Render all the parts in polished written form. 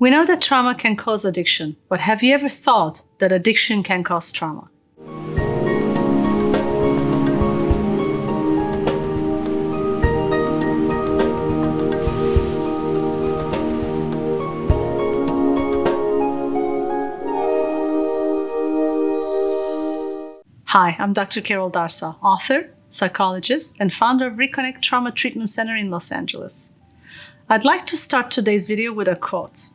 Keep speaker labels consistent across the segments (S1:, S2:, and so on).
S1: We know that trauma can cause addiction, but have you ever thought that addiction can cause trauma? Hi, I'm Dr. Karol Darsa, author, psychologist, and founder of Reconnect Trauma Treatment Center in Los Angeles. I'd like to start today's video with a quote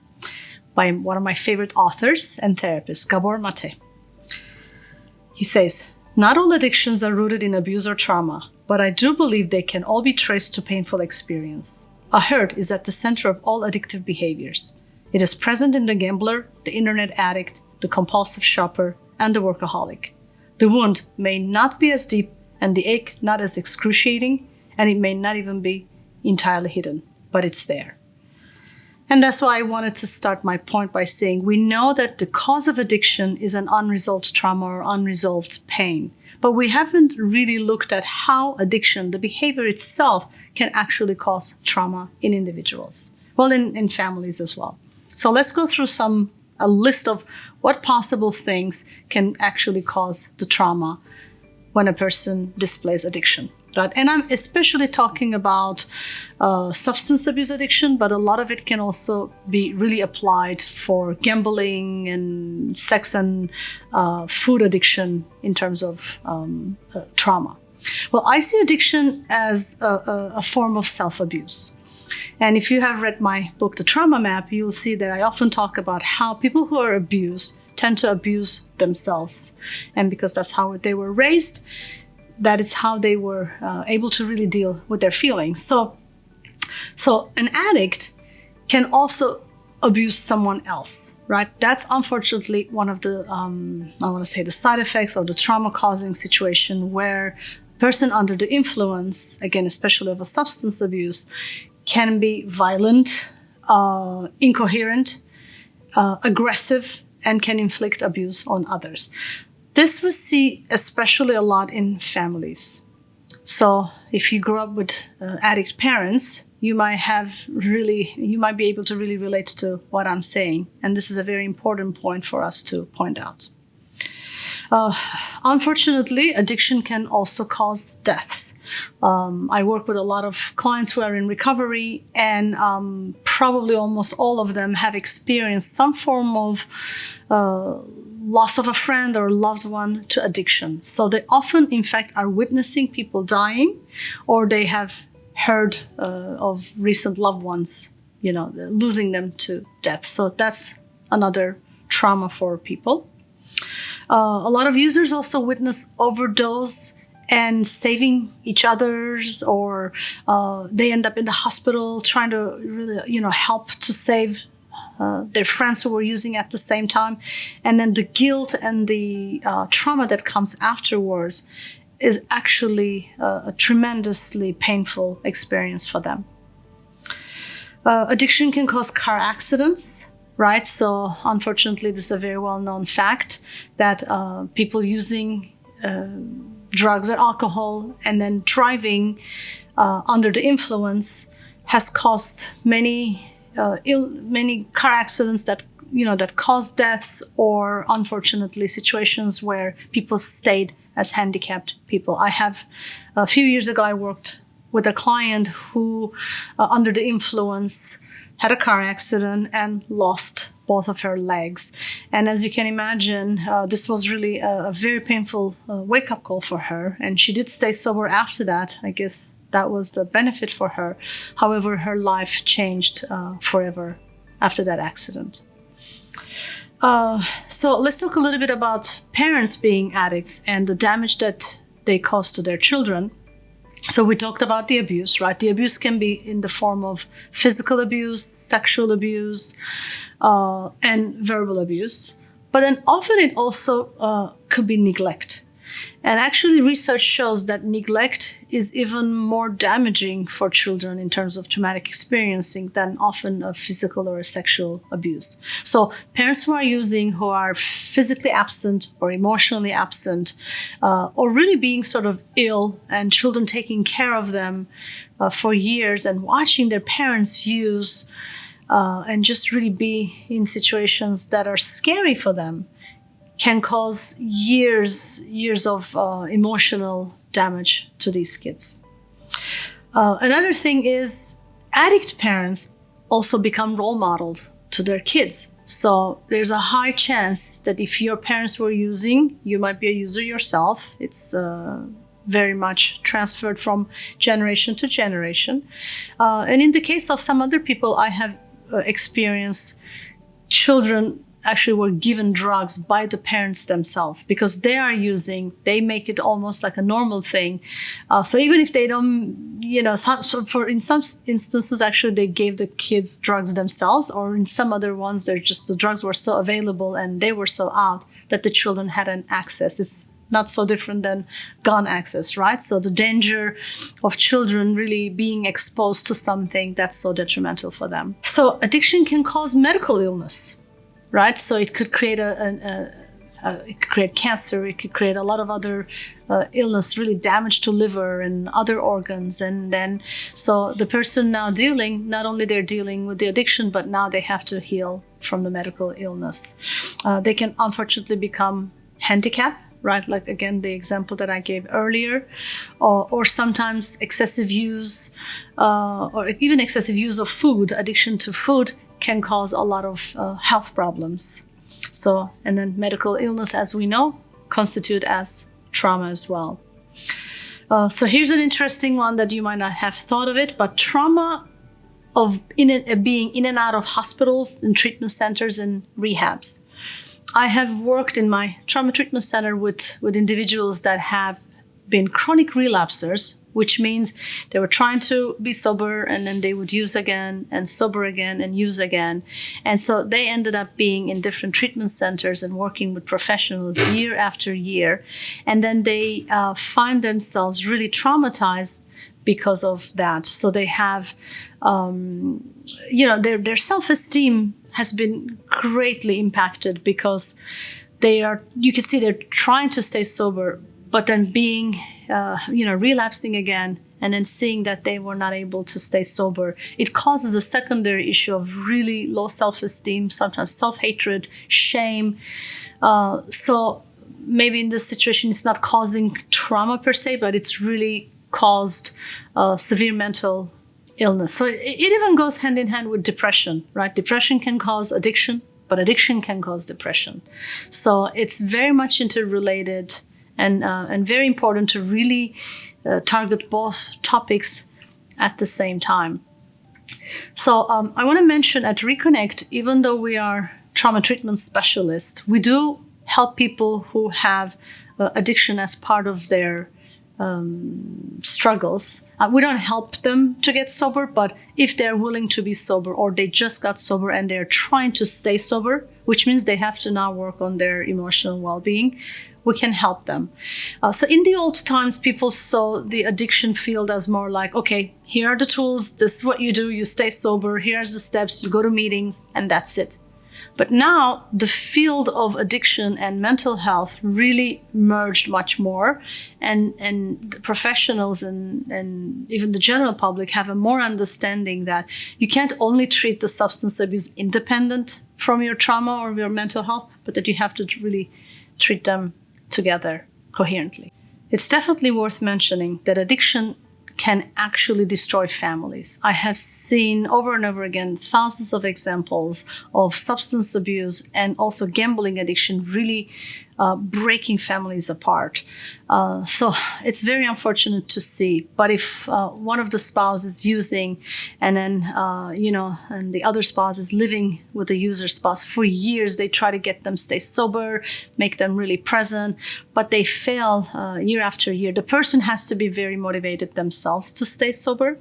S1: by one of my favorite authors and therapists, Gabor Mate. He says, "Not all addictions are rooted in abuse or trauma, but I do believe they can all be traced to painful experience. A hurt is at the center of all addictive behaviors. It is present in the gambler, the internet addict, the compulsive shopper, and the workaholic. The wound may not be as deep and the ache not as excruciating, and it may not even be entirely hidden, but it's there." And that's why I wanted to start my point by saying we know that the cause of addiction is an unresolved trauma or unresolved pain, but we haven't really looked at how addiction, the behavior itself, can actually cause trauma in individuals, well, in families as well. So let's go through a list of what possible things can actually cause the trauma when a person displays addiction. Right? And I'm especially talking about substance abuse addiction, but a lot of it can also be really applied for gambling and sex and food addiction in terms of trauma. Well, I see addiction as a form of self-abuse. And if you have read my book, The Trauma Map, you'll see that I often talk about how people who are abused tend to abuse themselves. And because that's how they were raised, that is how they were able to really deal with their feelings. So an addict can also abuse someone else, right? That's unfortunately one of the, I want to say, the side effects of the trauma-causing situation where a person under the influence, again, especially of a substance abuse, can be violent, incoherent, aggressive, and can inflict abuse on others. This we see especially a lot in families. So if you grew up with addict parents, you might be able to really relate to what I'm saying. And this is a very important point for us to point out. Unfortunately, addiction can also cause deaths. I work with a lot of clients who are in recovery, and probably almost all of them have experienced some form of loss of a friend or loved one to addiction. So they often, in fact, are witnessing people dying, or they have heard of recent loved ones, losing them to death. So that's another trauma for people. A lot of users also witness overdose and saving each other's, or they end up in the hospital trying to really, help to save their friends who were using at the same time. And then the guilt and the trauma that comes afterwards is actually a tremendously painful experience for them. Addiction can cause car accidents, right? So unfortunately, this is a very well-known fact that people using drugs or alcohol and then driving under the influence has caused many car accidents that cause deaths, or unfortunately situations where people stayed as handicapped people. A few years ago, I worked with a client who, under the influence, had a car accident and lost both of her legs. And as you can imagine, this was really a very painful wake-up call for her. And she did stay sober after that. I guess that was the benefit for her. However, her life changed forever after that accident. So let's talk a little bit about parents being addicts and the damage that they cause to their children. So we talked about the abuse, right? The abuse can be in the form of physical abuse, sexual abuse, and verbal abuse. But then often it also could be neglect. And actually research shows that neglect is even more damaging for children in terms of traumatic experiencing than often a physical or a sexual abuse. So parents who are using, who are physically absent or emotionally absent, or really being sort of ill, and children taking care of them for years and watching their parents use, and just really be in situations that are scary for them can cause years of emotional damage to these kids. Another thing is addict parents also become role models to their kids. So there's a high chance that if your parents were using, you might be a user yourself. It's very much transferred from generation to generation. And in the case of some other people, I have experienced children actually were given drugs by the parents themselves because they are using, they make it almost like a normal thing. So even if they don't, in some instances, actually they gave the kids drugs themselves, or in some other ones, the drugs were so available and they were so out that the children had an access. It's not so different than gun access, right? So the danger of children really being exposed to something that's so detrimental for them. So addiction can cause medical illness, right? So it could create it could create cancer. It could create a lot of other illness, really damage to liver and other organs. And then, so the person now dealing, not only they're dealing with the addiction, but now they have to heal from the medical illness. They can unfortunately become handicapped, right? Like again, the example that I gave earlier, or sometimes excessive use, or even excessive use of food, addiction to food can cause a lot of health problems. So, and then medical illness, as we know, constitute as trauma as well. So here's an interesting one that you might not have thought of it, but trauma of being in and out of hospitals and treatment centers and rehabs. I have worked in my trauma treatment center with individuals that have been chronic relapsers, which means they were trying to be sober and then they would use again and sober again and use again. And so they ended up being in different treatment centers and working with professionals year after year. And then they find themselves really traumatized because of that. So they have, their self-esteem has been greatly impacted because you can see they're trying to stay sober, but then being, relapsing again, and then seeing that they were not able to stay sober, it causes a secondary issue of really low self-esteem, sometimes self-hatred, shame. So maybe in this situation, it's not causing trauma per se, but it's really caused severe mental illness. So it even goes hand in hand with depression, right? Depression can cause addiction, but addiction can cause depression. So it's very much interrelated. And very important to really target both topics at the same time. So I want to mention at Reconnect, even though we are trauma treatment specialists, we do help people who have addiction as part of their struggles. We don't help them to get sober, but if they're willing to be sober or they just got sober and they're trying to stay sober, which means they have to now work on their emotional well-being, we can help them. So in the old times, people saw the addiction field as more like, okay, here are the tools, this is what you do, you stay sober, here's the steps, you go to meetings, and that's it. But now the field of addiction and mental health really merged much more, and professionals and even the general public have a more understanding that you can't only treat the substance abuse independent from your trauma or your mental health, but that you have to really treat them together coherently. It's definitely worth mentioning that addiction can actually destroy families. I have seen over and over again thousands of examples of substance abuse and also gambling addiction really breaking families apart. So it's very unfortunate to see. But if one of the spouses is using and then, and the other spouse is living with the user spouse for years, they try to get them stay sober, make them really present, but they fail year after year. The person has to be very motivated themselves to stay sober.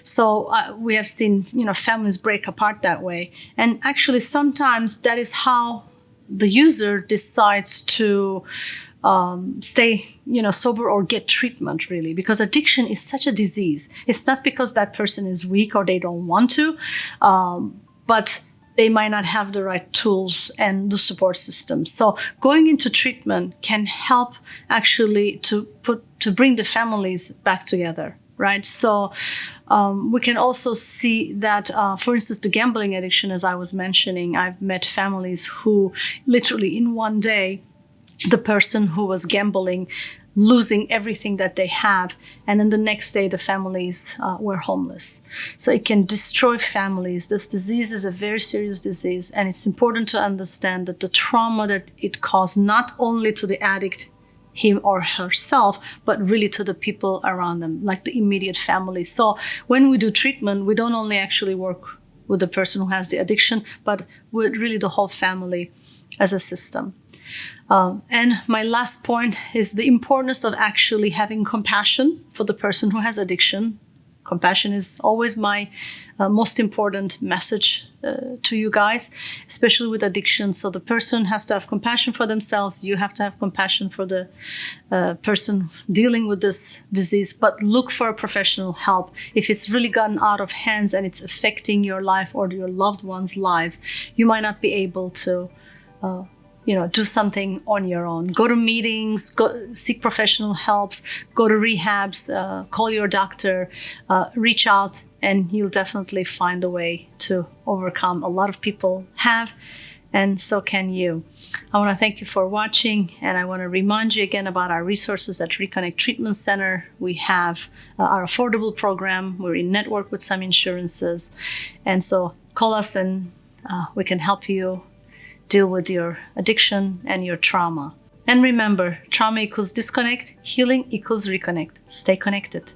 S1: So we have seen, families break apart that way. And actually sometimes that is how the user decides to stay, sober or get treatment, really, because addiction is such a disease. It's not because that person is weak or they don't want to, but they might not have the right tools and the support system. So going into treatment can help actually to bring the families back together. right? So we can also see that, for instance, the gambling addiction, as I was mentioning, I've met families who literally in one day, the person who was gambling losing everything that they have, and then the next day the families were homeless. So it can destroy families. This disease is a very serious disease, and it's important to understand that the trauma that it caused not only to the addict, him or herself, but really to the people around them, like the immediate family. So when we do treatment, we don't only actually work with the person who has the addiction, but with really the whole family as a system. And my last point is the importance of actually having compassion for the person who has addiction. Compassion is always my most important message to you guys, especially with addiction. So the person has to have compassion for themselves. You have to have compassion for the person dealing with this disease, but look for professional help. If it's really gotten out of hands and it's affecting your life or your loved ones' lives, you might not be able to do something on your own. Go to meetings, go seek professional helps, go to rehabs, call your doctor, reach out, and you'll definitely find a way to overcome. A lot of people have, and so can you. I want to thank you for watching, and I want to remind you again about our resources at Reconnect Treatment Center. We have our affordable program. We're in network with some insurances, and so call us and we can help you deal with your addiction and your trauma. And remember, trauma equals disconnect, healing equals reconnect. Stay connected.